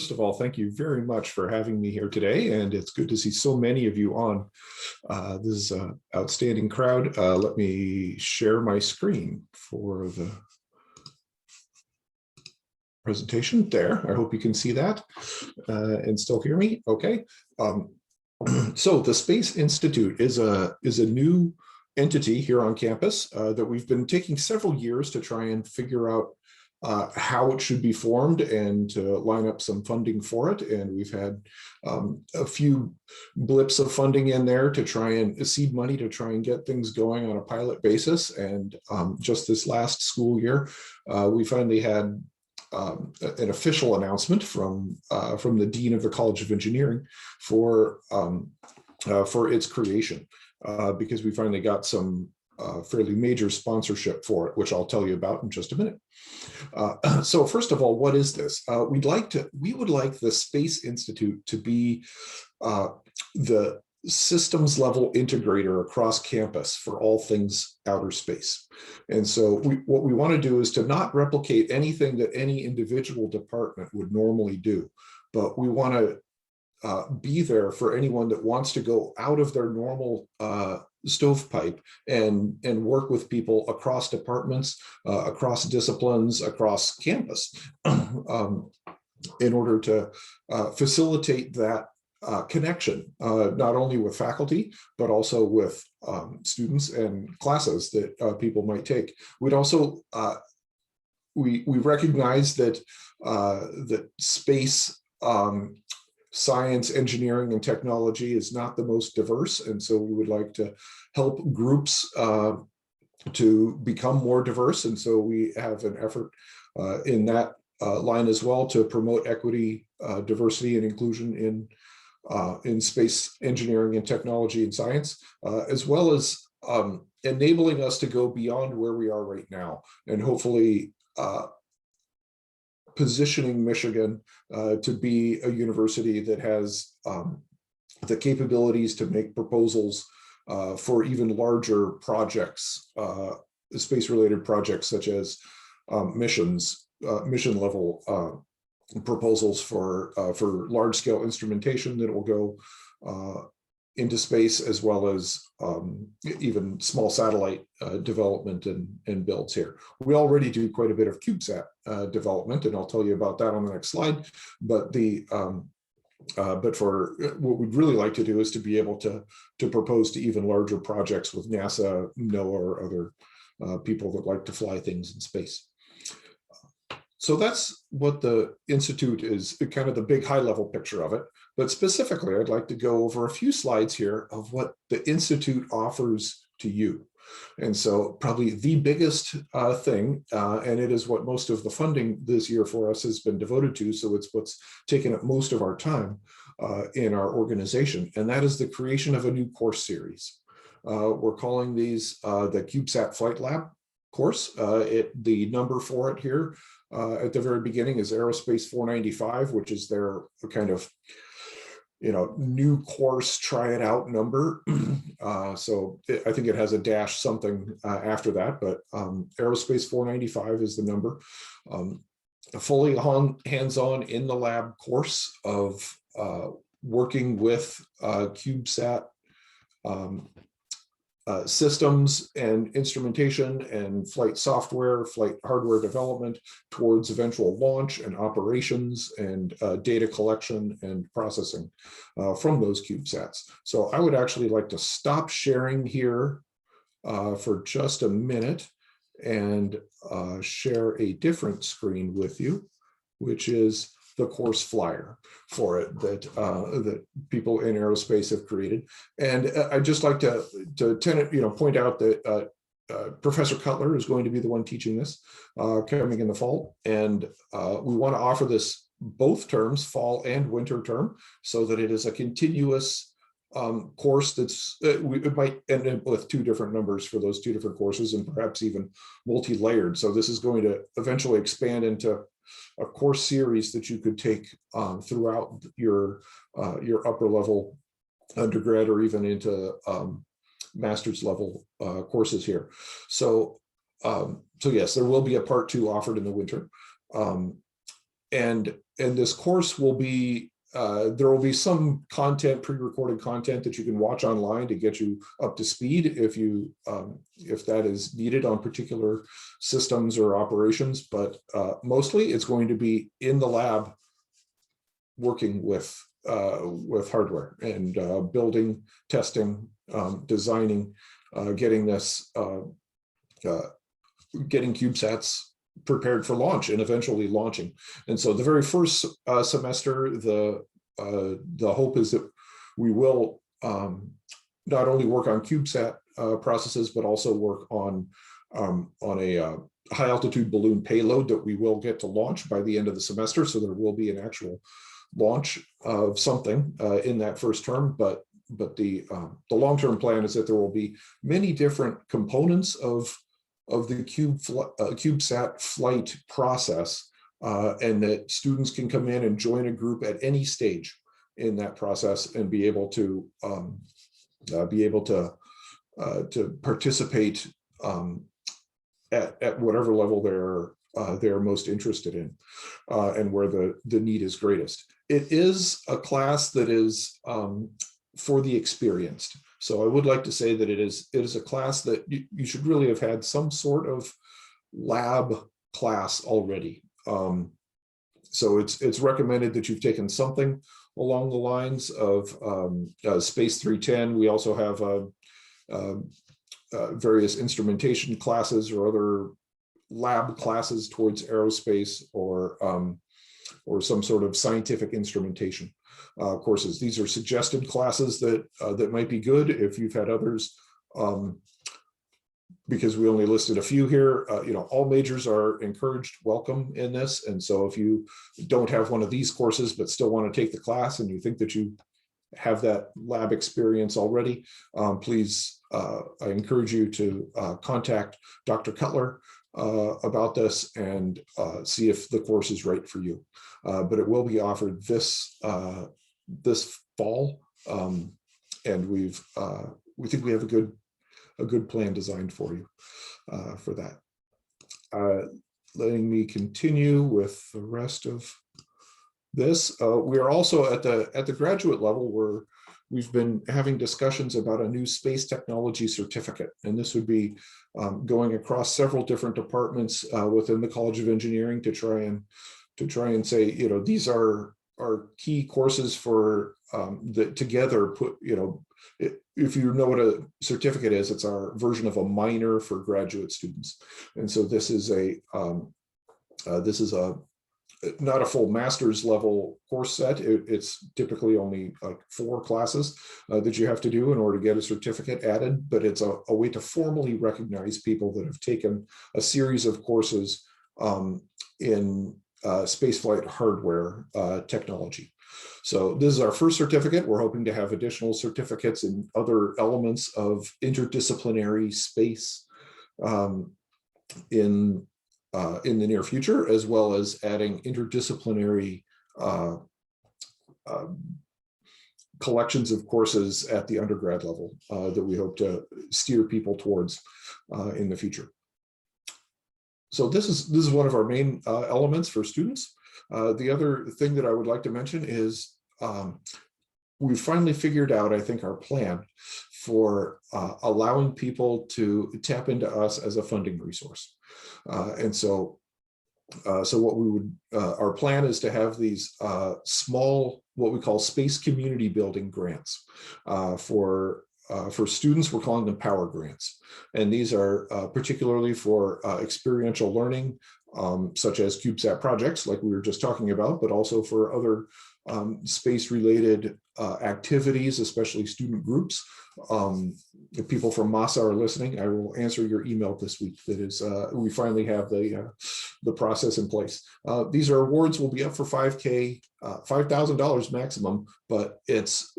first of all, thank you very much for having me here today, and it's good to see so many of you on. This is an outstanding crowd. Let me share my screen for the presentation there. I hope you can see that and still hear me. Okay. So the Space Institute is a new entity here on campus that we've been taking several years to try and figure out how it should be formed and to line up some funding for it. And we've had a few blips of funding in there to try and seed money to try and get things going on a pilot basis. And just this last school year, we finally had an official announcement from the Dean of the College of Engineering for its creation, because we finally got some fairly major sponsorship for it, which I'll tell you about in just a minute. So first of all, what is this? We would like the Space Institute to be the systems level integrator across campus for all things outer space. And so what we want to do is to not replicate anything that any individual department would normally do, but we want to be there for anyone that wants to go out of their normal stovepipe and work with people across departments, across disciplines, across campus, in order to facilitate that connection, not only with faculty, but also with students and classes that people might take. We'd also, we recognize that that space, science, engineering, and technology is not the most diverse, and so we would like to help groups to become more diverse, and so we have an effort in that line as well to promote equity, diversity, and inclusion in space engineering and technology and science, as well as enabling us to go beyond where we are right now, and hopefully positioning Michigan to be a university that has the capabilities to make proposals for even larger projects, space-related projects such as mission level proposals for large-scale instrumentation that will go into space, as well as even small satellite development and builds here. We already do quite a bit of CubeSat development, and I'll tell you about that on the next slide. But but for what we'd really like to do is to be able to propose to even larger projects with NASA, NOAA, or other people that like to fly things in space. So that's what the Institute is, kind of the big high-level picture of it. But specifically, I'd like to go over a few slides here of what the Institute offers to you. And so probably the biggest thing, and it is what most of the funding this year for us has been devoted to, so it's what's taken up most of our time in our organization, and that is the creation of a new course series. We're calling these the CubeSat Flight Lab course. The number for it here at the very beginning is Aerospace 495, which is their kind of, new course, try it out number. So I think it has a dash something after that, but Aerospace 495 is the number. A fully hands-on in the lab course of working with CubeSat systems and instrumentation and flight software, flight hardware development towards eventual launch and operations and data collection and processing from those CubeSats. So I would actually like to stop sharing here for just a minute and share a different screen with you, which is the course flyer for it that people in aerospace have created. And I'd just like to point out that Professor Cutler is going to be the one teaching this coming in the fall. And we want to offer this both terms, fall and winter term, so that it is a continuous course that's, it might end up with two different numbers for those two different courses, and perhaps even multi-layered. So this is going to eventually expand into a course series that you could take throughout your upper level undergrad, or even into master's level courses here. So yes, there will be a part 2 offered in the winter. And this course will be, there will be some content, pre-recorded content that you can watch online to get you up to speed if that is needed on particular systems or operations. But mostly it's going to be in the lab working with hardware and building, testing, designing, getting CubeSats prepared for launch and eventually launching. And so the very first semester, the hope is that we will not only work on CubeSat processes, but also work on a high altitude balloon payload that we will get to launch by the end of the semester. So there will be an actual launch of something in that first term, but the long-term plan is that there will be many different components of the CubeSat flight process, and that students can come in and join a group at any stage in that process and be able to participate at whatever level they're most interested in, and where the need is greatest. It is a class that is for the experienced. So I would like to say that it is a class that you should really have had some sort of lab class already. So it's recommended that you've taken something along the lines of Space 310. We also have various instrumentation classes or other lab classes towards aerospace or some sort of scientific instrumentation courses. These are suggested classes that might be good if you've had others, because we only listed a few here. All majors are encouraged, welcome in this. And so if you don't have one of these courses, but still want to take the class and you think that you have that lab experience already, please, I encourage you to contact Dr. Cutler about this and see if the course is right for you. But it will be offered this fall, and we think we have a good plan designed for you for that. Letting me continue with the rest of this. We are also at the graduate level where we've been having discussions about a new space technology certificate, and this would be going across several different departments within the College of Engineering to try and say, these are key courses for that together put, if you know what a certificate is, it's our version of a minor for graduate students. And so this is not a full master's level course set. It's typically only like 4 classes that you have to do in order to get a certificate added, but it's a way to formally recognize people that have taken a series of courses in spaceflight hardware technology. So this is our first certificate. We're hoping to have additional certificates in other elements of interdisciplinary space in the near future, as well as adding interdisciplinary collections of courses at the undergrad level that we hope to steer people towards in the future. So this is one of our main elements for students. The other thing that I would like to mention is we've finally figured out, I think, our plan for allowing people to tap into us as a funding resource. And so what we would, our plan is to have these small, what we call space community building grants for students. We're calling them power grants. And these are particularly for experiential learning, such as CubeSat projects, like we were just talking about, but also for other space-related activities, especially student groups. If people from MASA are listening, I will answer your email this week. That is, we finally have the process in place. These are awards will be up for $5,000, $5,000 maximum, but it's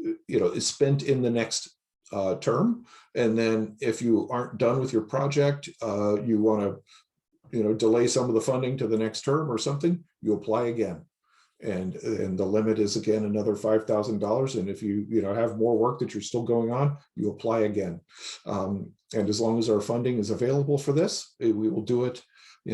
spent in the next term. And then if you aren't done with your project, you want to delay some of the funding to the next term or something, you apply again. And the limit is again another $5,000. And if you have more work that you're still going on, you apply again. And as long as our funding is available for this, we will do it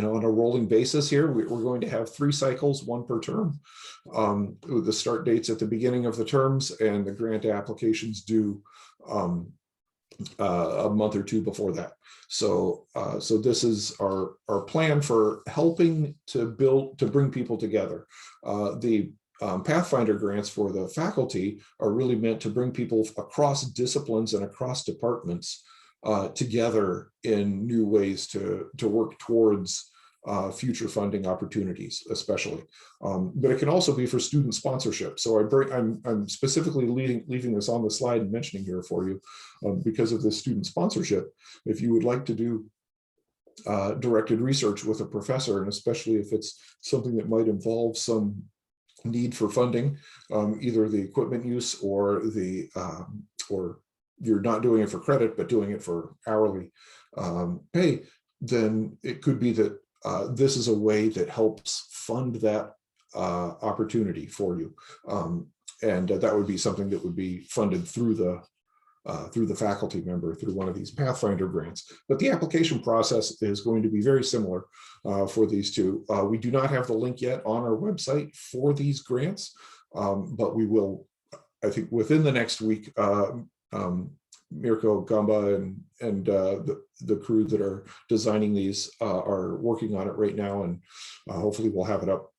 on a rolling basis here. We're going to have 3 cycles, 1 per term, with the start dates at the beginning of the terms and the grant applications due a month or 2 before that. So this is our plan for helping to bring people together. The Pathfinder grants for the faculty are really meant to bring people across disciplines and across departments together in new ways to work towards future funding opportunities, especially. But it can also be for student sponsorship. So I'm specifically leaving this on the slide and mentioning here for you because of the student sponsorship. If you would like to do directed research with a professor, and especially if it's something that might involve some need for funding, either the equipment use or or you're not doing it for credit, but doing it for hourly pay, then it could be that this is a way that helps fund that opportunity for you. And that would be something that would be funded through the faculty member through one of these Pathfinder grants. But the application process is going to be very similar for these two. We do not have the link yet on our website for these grants, but we will, I think, within the next week. Mirko Gamba and the crew that are designing these are working on it right now, and hopefully we'll have it up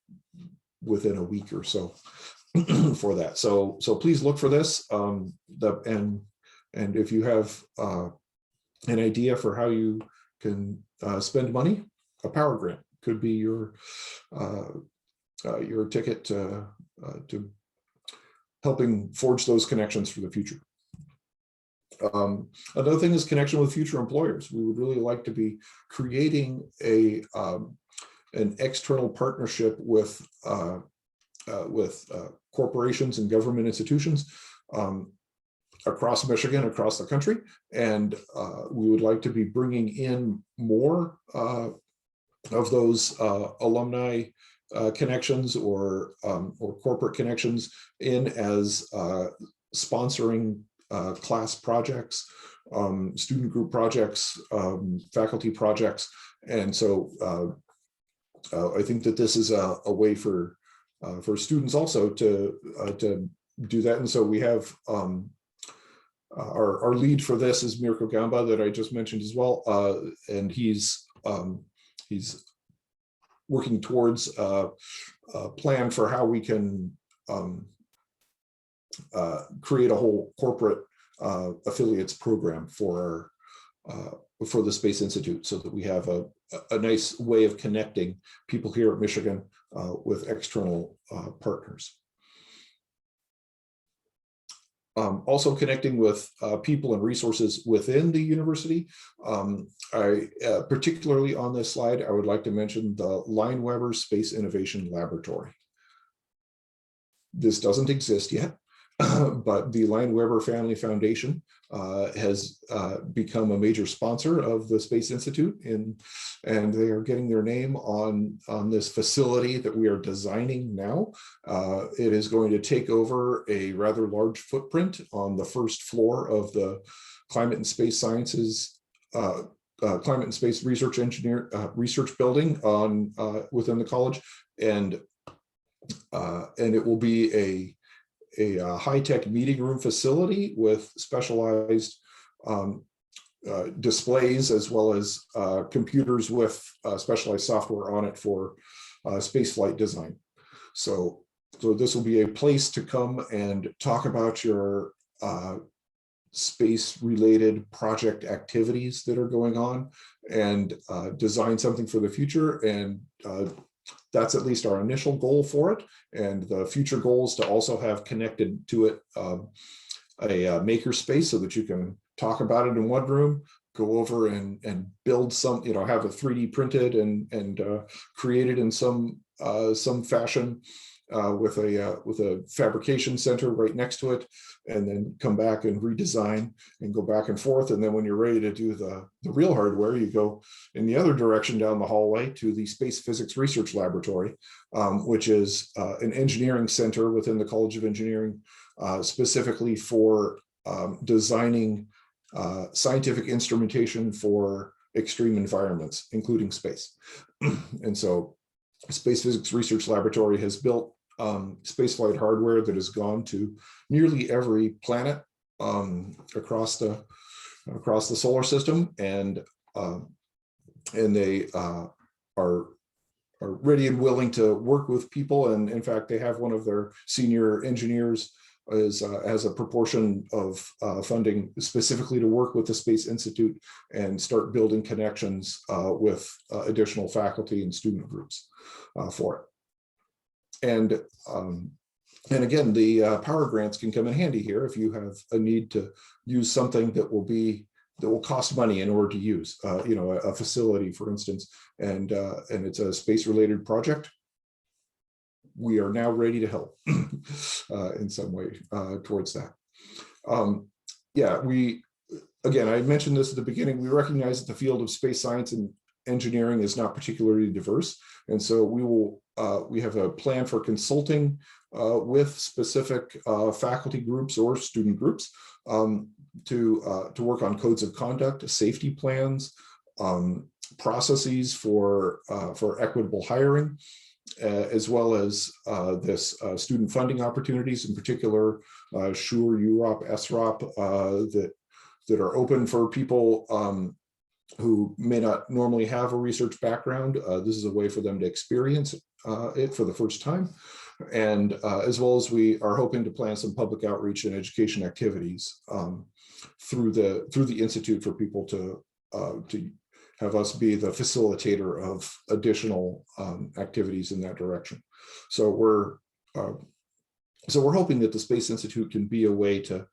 within a week or so for that. So please look for this, and if you have an idea for how you can spend money, a power grant could be your ticket to helping forge those connections for the future. Another thing is connection with future employers. We would really like to be creating an external partnership with corporations and government institutions across Michigan, across the country, and we would like to be bringing in more of those alumni connections or corporate connections in as sponsoring class projects, student group projects, faculty projects. And so I think that this is a way for students also to do that. And so we have our lead for this is Mirko Gamba that I just mentioned as well. And he's working towards a plan for how we can create a whole corporate affiliates program for the Space Institute, so that we have a nice way of connecting people here at Michigan with external partners. Also connecting with people and resources within the university. Particularly on this slide, I would like to mention the Liemohn Space Innovation Laboratory. This doesn't exist yet. But the Liemohn Family Foundation has become a major sponsor of the Space Institute, and they are getting their name on this facility that we are designing now. It is going to take over a rather large footprint on the first floor of the Climate and Space Sciences Climate and Space Research Research Building within the college, and it will be a high-tech meeting room facility with specialized displays, as well as computers with specialized software on it for spaceflight design. So this will be a place to come and talk about your space-related project activities that are going on, and design something for the future. And that's at least our initial goal for it. And the future goal is to also have connected to it a maker space, so that you can talk about it in one room, go over and build some, have it 3D printed and created in some fashion with a fabrication center right next to it, and then come back and redesign and go back and forth. And then when you're ready to do the real hardware, you go in the other direction down the hallway to the Space Physics Research Laboratory, which is an engineering center within the College of Engineering, specifically for designing scientific instrumentation for extreme environments, including space. And so Space Physics Research Laboratory has built spaceflight hardware that has gone to nearly every planet across the solar system, and they are ready and willing to work with people. And in fact, they have one of their senior engineers has a proportion of funding specifically to work with the Space Institute and start building connections with additional faculty and student groups for it. And again, the power grants can come in handy here if you have a need to use something that will cost money in order to use, a facility, for instance, and it's a space-related project. We are now ready to help in some way towards that. I mentioned this at the beginning. We recognize that the field of space science and engineering is not particularly diverse, and so we have a plan for consulting with specific faculty groups or student groups to work on codes of conduct, safety plans, processes for equitable hiring, as well as this student funding opportunities, in particular, SURE, UROP, SROP, that are open for people who may not normally have a research background. This is a way for them to experience it for the first time. And as well as we are hoping to plan some public outreach and education activities through the Institute for people to have us be the facilitator of additional activities in that direction. So we're hoping that the Space Institute can be a way to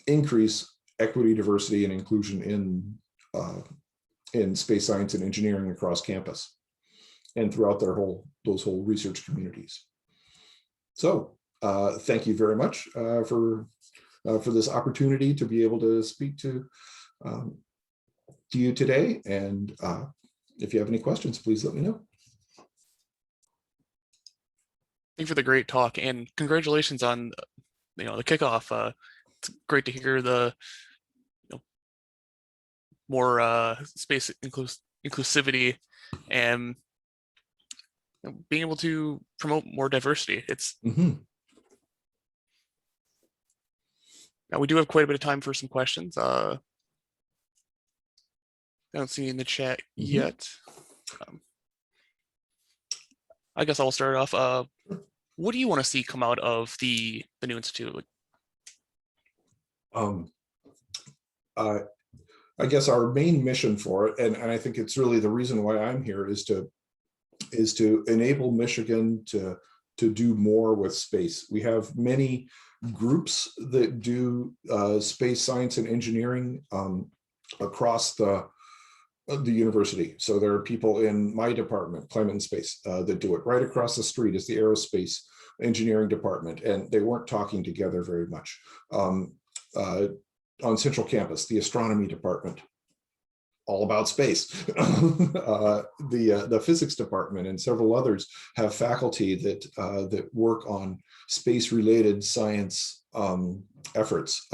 increase equity, diversity, and inclusion in space science and engineering across campus and throughout those whole research communities. So thank you very much for this opportunity to be able to speak to you today. And if you have any questions, please let me know. Thank you for the great talk, and congratulations on the kickoff. It's great to hear the more space inclusivity and being able to promote more diversity. It's now we do have quite a bit of time for some questions. I don't see in the chat yet. I guess I'll start off. What do you want to see come out of the new institute? I guess our main mission for it, and I think it's really the reason why I'm here, is to enable Michigan to do more with space. We have many groups that do space science and engineering across the university. So there are people in my department, climate and space, that do it. Right across the street is the aerospace engineering department, and they weren't talking together very much. On Central Campus, the astronomy department, all about space. The physics department and several others have faculty that work on space-related science efforts.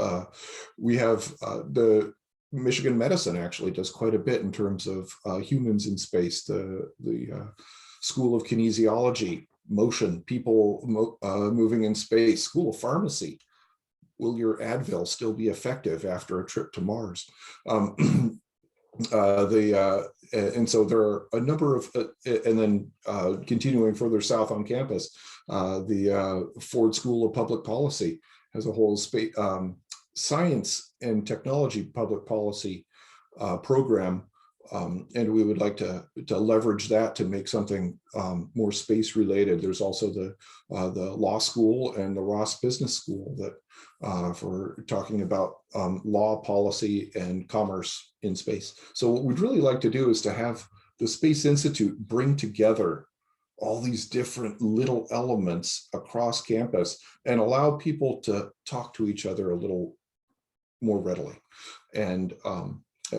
We have the Michigan Medicine actually does quite a bit in terms of humans in space. The School of Kinesiology, motion, people moving in space. School of Pharmacy. Will your Advil still be effective after a trip to Mars? And so there are a number of, and then continuing further south on campus, the Ford School of Public Policy has a whole science and technology public policy program, and we would like to leverage that to make something more space related. There's also the law school and the Ross Business School that for talking about law, policy, and commerce in space. So what we'd really like to do is to have the Space Institute bring together all these different little elements across campus and allow people to talk to each other a little more readily. And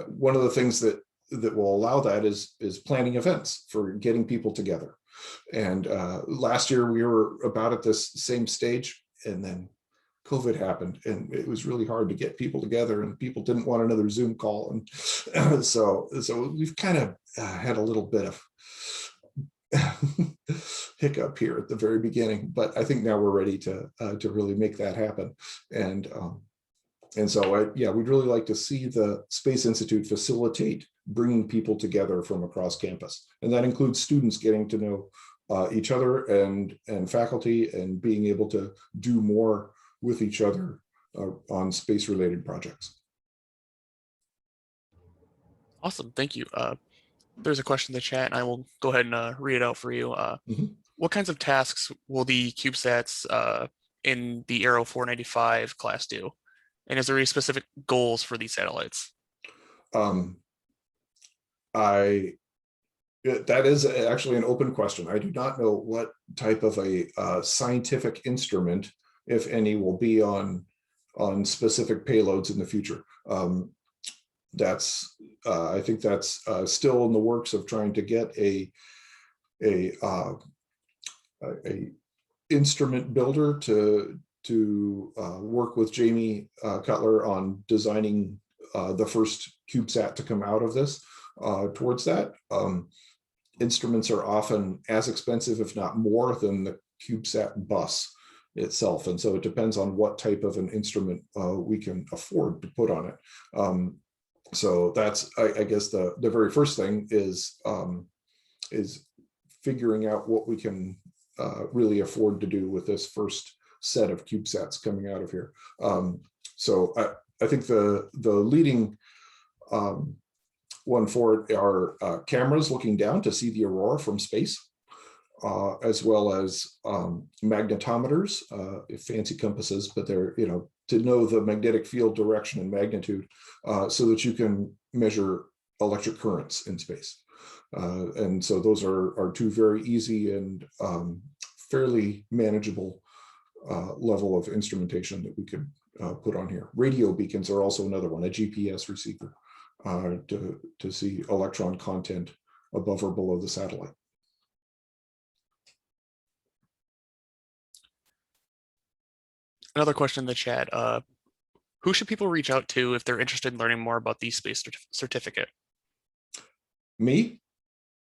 one of the things that will allow that is planning events for getting people together. And last year we were about at this same stage, and then COVID happened, and it was really hard to get people together, and people didn't want another Zoom call, and so we've kind of had a little bit of hiccup here at the very beginning, but I think now we're ready to really make that happen. And so yeah, we'd really like to see the Space Institute facilitate bringing people together from across campus, and that includes students getting to know each other and faculty, and being able to do more with each other on space-related projects. Awesome, thank you. There's a question in the chat, and I will go ahead and read it out for you. What kinds of tasks will the CubeSats in the Aero 495 class do? And is there any specific goals for these satellites? That is actually an open question. I do not know what type of a scientific instrument, if any, will be on specific payloads in the future. I think that's still in the works of trying to get a instrument builder to work with Jamie Cutler on designing the first CubeSat to come out of this towards that. Instruments are often as expensive, if not more, than the CubeSat bus itself. And so it depends on what type of an instrument we can afford to put on it. So that's, I guess, the very first thing is figuring out what we can really afford to do with this first set of CubeSats coming out of here. So I think the leading one for it are cameras looking down to see the aurora from space, as well as magnetometers, fancy compasses, but they're, to know the magnetic field direction and magnitude, so that you can measure electric currents in space. And so those are two very easy and fairly manageable level of instrumentation that we could put on here. Radio beacons are also another one, a GPS receiver, to see electron content above or below the satellite. Another question in the chat, who should people reach out to if they're interested in learning more about the space certificate? Me.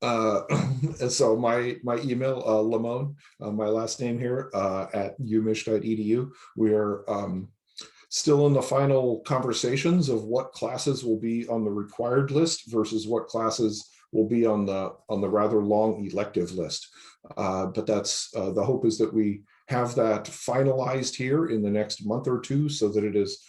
So my email, Liemohn, my last name here, at umich.edu. We are still in the final conversations of what classes will be on the required list versus what classes will be on the rather long elective list. But that's the hope is that we have that finalized here in the next month or two, so that it is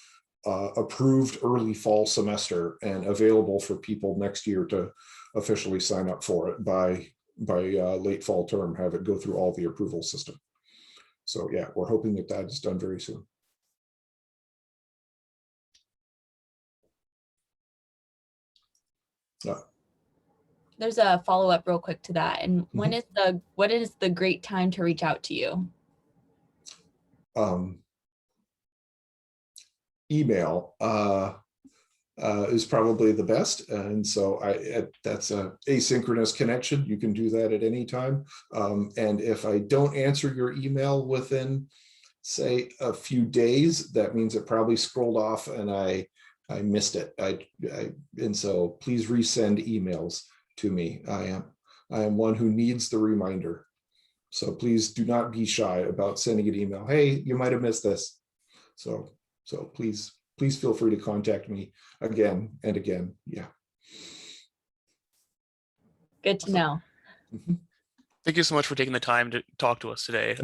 approved early fall semester and available for people next year to officially sign up for it by late fall term, have it go through all the approval system. So yeah, we're hoping that that is done very soon. There's a follow-up real quick to that. And what is the great time to reach out to you? Email is probably the best, and so that's a asynchronous connection. You can do that at any time, and if I don't answer your email within, say, a few days, that means it probably scrolled off and I missed it. And so please resend emails to me. I am one who needs the reminder. So please do not be shy about sending an email. Hey, you might have missed this. So please feel free to contact me again and again. Yeah. Good to know. Thank you so much for taking the time to talk to us today.